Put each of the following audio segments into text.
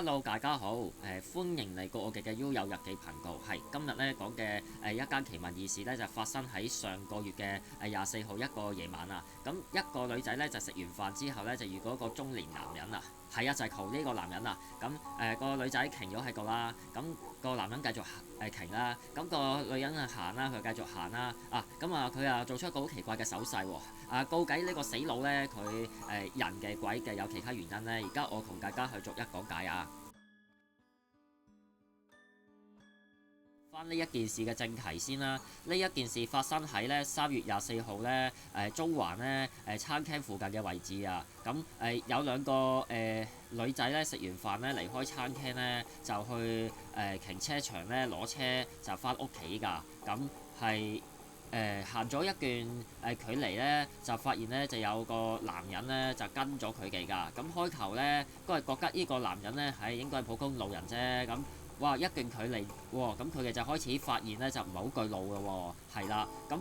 Hello，大家好，歡迎嚟過我哋嘅 U 有日記頻道。係今日咧講嘅一間奇聞異事咧，就發生喺上個月嘅24號一個夜晚啊。咁一個女仔咧就食完飯之後咧，就遇到一個中年男人啊。係啊，就係求呢個男人啊。咁個女仔停咗喺度啦。咁個男人繼續停啦。咁個女人行啦，佢繼續行啦。佢做出一個好奇怪嘅手勢喎。告計呢個死佬咧，佢人嘅鬼嘅有其他原因咧。而家我同大家去逐一講解啊。翻呢一件事嘅正題先啦。呢一件事發生喺咧3月24號咧，中環咧餐廳附近嘅位置啊。咁有兩個女仔咧食完飯咧離開餐廳咧，就去停車場咧攞車就翻屋企㗎。咁係行咗一段距離咧，就發現咧就有個男人咧就跟咗佢哋㗎。咁開頭咧都係覺得呢個男人咧係應該係普通路人啫。咁哇一段距離喎，咁佢哋就開始發現咧就唔係好對路嘅喎，係啦。咁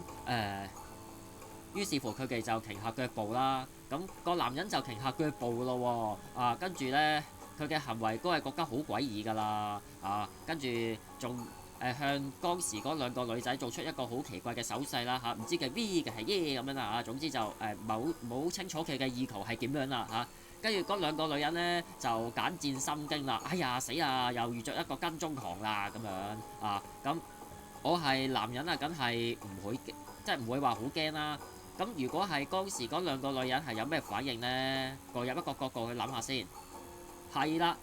於是乎佢哋就停下腳步啦。咁個男人就停下腳步咯喎。跟住咧佢嘅行為都係覺得好詭異㗎啦。跟住仲向當時嗰兩個女仔做出一個好奇怪嘅手勢啦嚇，唔知嘅 V 嘅係耶咁樣啦嚇，總之就唔好清楚佢嘅意圖係點樣啦嚇。跟住嗰兩個女人呢，就揀戰心驚啦，哎呀死啊，又遇着一個跟蹤狂啦咁樣啊。咁我係男人啊，梗係唔會即係唔會話好驚啦。咁如果係當時嗰兩個女人係有咩反應呢？過入一個角度去諗下先。係啦，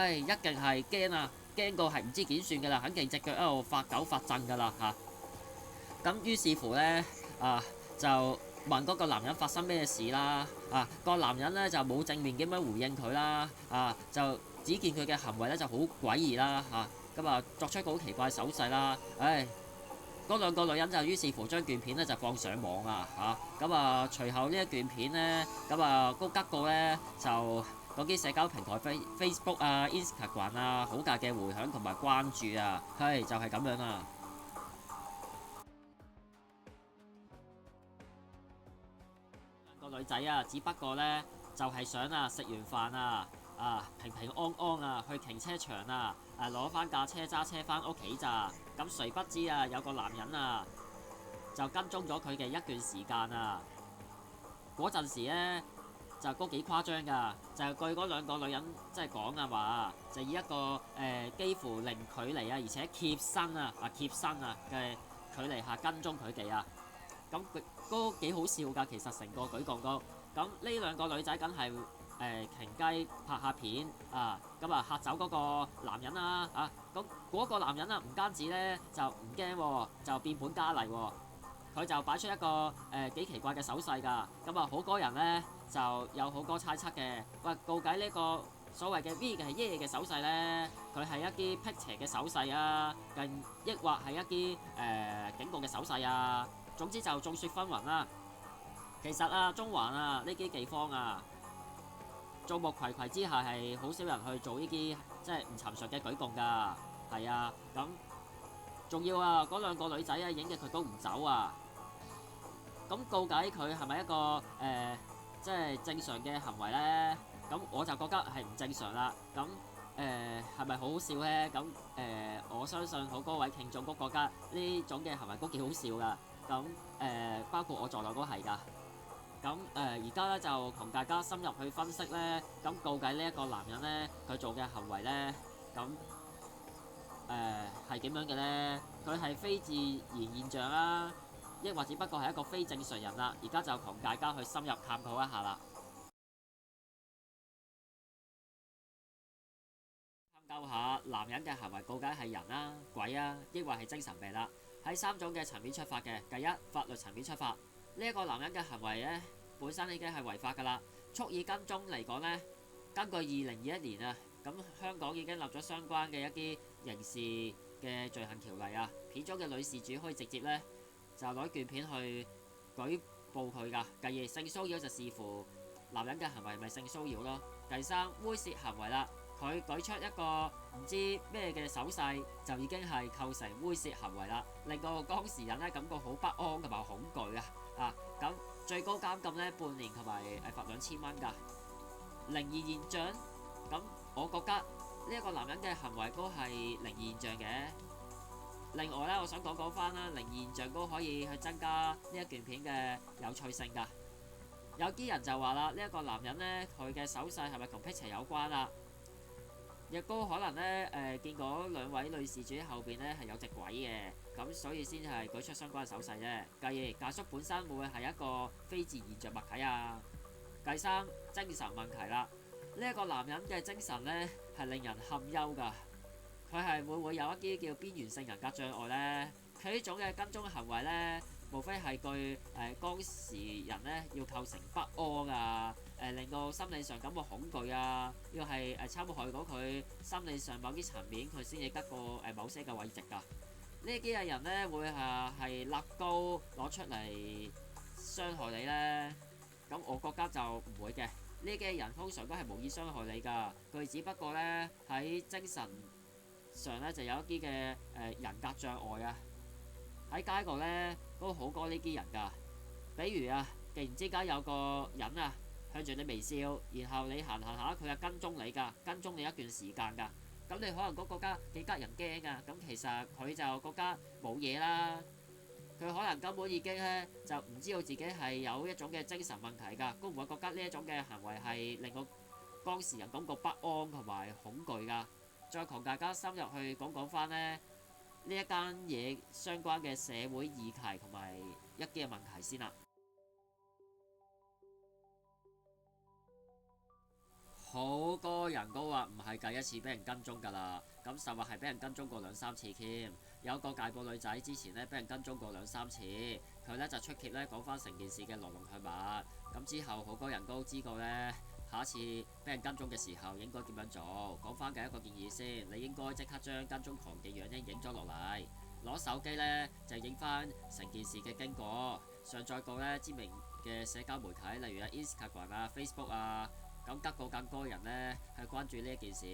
一定係驚啊！驚過係唔知點算㗎啦，肯定隻腳一路發抖發震㗎啦嚇。咁於是乎呢，就問嗰個男人發生咩事啦。個男人呢就冇正面咁樣回應佢啦。就只見佢嘅行為呢就好詭異啦嚇。咁作出一個好奇怪嘅手勢啦。嗰兩個女人就於是乎將段片呢就放上網啊嚇。隨後呢一段片呢，高吉個呢就嗰啲社交平台 Facebook 啊、Instagram 啊，好大嘅迴響同埋關注啊，就係咁樣啊。兩個女仔啊，只不過呢，就係想食完飯平平安安去停車場攞翻架車揸車翻屋企咋。咁誰不知有個男人就跟蹤咗佢嘅一段時間啊。嗰陣時呢，就都幾誇張㗎，就據嗰兩個女人即係講話，就以一個幾乎零距離而且貼身嘅距離下跟蹤佢哋啊。咁都幾好笑㗎，其實成個舉動都。咁呢兩個女仔梗係停雞拍下片嚇走嗰個男人咁嗰個男人唔單止呢，就唔驚喎，就變本加厲喎。佢就擺出一個幾奇怪嘅手勢㗎。好多人呢，就有好多猜測嘅。告計呢個所謂嘅 V 嘅係耶嘅手勢呢，佢係一啲辟邪嘅手勢抑或係一啲警告嘅手勢啊。總之就眾說紛紜啦。其實中環呢啲地方眾目睽睽之下係好少人去做呢啲即係唔尋常嘅舉動㗎。係啊，咁仲要嗰兩個女仔影嘅佢都唔走啊。咁告計佢係咪一個即係正常嘅行為呢？咁我就覺得係唔正常啦。咁係咪好好笑呢？咁我相信好多位聽眾都覺得呢種嘅行為都幾好笑噶。咁包括我在內都係㗎。咁而家咧就同大家深入去分析呢。咁告計呢一個男人呢，佢做嘅行為呢，咁係點樣嘅呢？佢係非自然現象啦，抑或只不過係一個非正常人啦。而家就同大家去深入探討一下啦。探究下男人嘅行為，究竟係人鬼抑或係精神病啦。喺3種嘅層面出發嘅。第一，法律層面出發，呢一個男人嘅行為呢，本身已經係違法㗎啦。蓄意跟蹤嚟講呢，根據2021年咁香港已經立咗相關嘅一啲刑事嘅罪行條例片中嘅女事主可以直接呢，就攞段片去舉報佢㗎。繼而性騷擾就視乎男人嘅行為係咪性騷擾咯。第三，猥褻行為啦，佢舉出一個唔知咩嘅手勢，就已經係構成猥褻行為啦，令到當事人呢感覺好不安同埋恐懼咁最高監禁呢半年同埋罰2000蚊㗎。靈異現象，咁我覺得呢一個男人嘅行為都係靈異現象嘅。另外咧，我想講翻啦，靈異現象都可以去增加呢一段片嘅有趣性㗎。有啲人就話啦，呢一個男人呢，佢嘅手勢係咪同辟邪有關啊？亦都可能呢，見過兩位女事主後邊呢係有隻鬼嘅，咁所以先係舉出相關嘅手勢啫。繼而，大叔本身會唔會係一個非自然現象物體啊？第三，精神問題啦。呢一個男人嘅精神呢係令人堪憂㗎，佢係會唔會有一啲叫邊緣性人格障礙呢？佢呢種嘅跟蹤行為呢，無非係對當事人呢要構成不安啊，令到心理上感到恐懼啊，要係侵害到佢心理上某啲層面，佢先至得個某些嘅位置㗎。呢啲嘅人呢，會係立高攞出嚟傷害你呢？咁我覺得就唔會嘅。呢啲人通常都係無意傷害你㗎，佢只不過呢，喺精神上呢就有一啲嘅人格障礙啊。喺街度呢，都好多呢啲人㗎。比如啊，突然之間有個人啊向住你微笑，然後你行下佢就跟蹤你㗎，跟蹤你一段時間㗎。咁你可能都覺得幾得人驚啊。咁其實佢就覺得冇嘢啦。佢可能根本已經咧就唔知道自己係有一種嘅精神問題㗎，都唔會覺得呢一種嘅行為係令到當事人感覺不安同埋恐懼㗎。再同大家深入去講翻呢一間嘢相關嘅社會議題同埋一啲嘅問題先啦。好多人都話唔係第一次俾人跟蹤㗎啦，咁甚或係俾人跟蹤過兩三次添。有個大埔女仔之前呢，俾人跟蹤過兩三次，佢呢就出帖呢講翻成件事嘅來龍去脈。咁之後好多人都知道呢，下一次俾人跟蹤嘅時候應該點樣做。講翻嘅一個建議先，你應該即刻將跟蹤狂嘅樣呢影咗落嚟，攞手機呢就影翻成件事嘅經過，上載到呢知名嘅社交媒體，例如 Instagram 啊、Facebook 啊。咁得到更多人呢去關注呢一件事，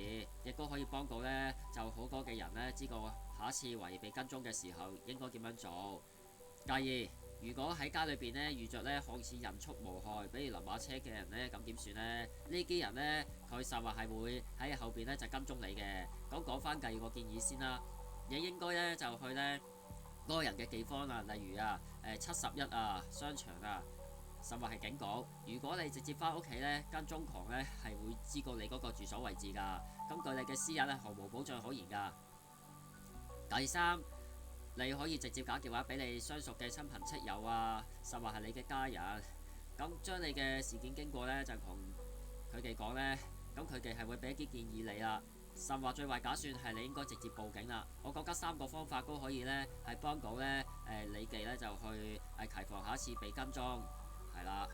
亦都可以幫到呢就好多嘅人呢知道下一次懷疑被跟蹤嘅時候應該點樣做。第二，如果喺街裏邊呢遇着呢看似人畜無害，比如臨馬車嘅人呢，咁點算呢？呢啲人呢，佢實話係會喺後邊呢就跟蹤你嘅。咁講翻第二個建議先啦，你應該呢就去呢多人嘅地方啊，例如啊71啊商場啊。甚或係警局，如果你直接翻屋企呢，跟蹤狂呢係會知道你嗰個住所位置㗎，咁對你嘅私隱呢毫無保障可言㗎。第三，你可以直接打電話俾你相熟嘅親朋戚友啊，甚或係你嘅家人，咁將你嘅事件經過呢，就同佢哋講呢，咁佢哋係會俾一啲建議你啦。甚或最壞打算係你應該直接報警啦。我覺得三個方法都可以呢，係幫到呢你哋呢就去提防下一次被跟蹤。係啦，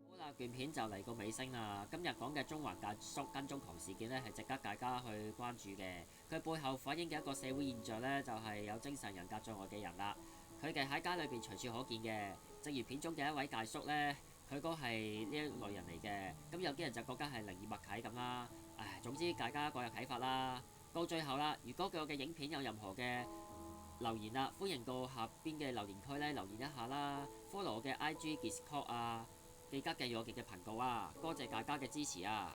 好啦，段片就嚟個尾聲啦。今日講嘅中環大叔跟蹤狂事件呢，係值得大家去關注嘅。佢背後反映嘅一個社會現象呢，就係有精神人格障礙嘅人啦。佢哋喺街裏邊隨處可見嘅，正如片中嘅一位大叔呢，佢都係呢一類人嚟嘅。咁有啲人就覺得係靈異物體咁啦。唉，總之大家各有睇法啦。到最後啦，如果對我嘅影片有任何嘅留言啦，歡迎到下邊嘅留言區咧留言一下啦。follow 我嘅 IG Discord 啊，記得訂閱我哋嘅頻道啊，多謝大家嘅支持啊！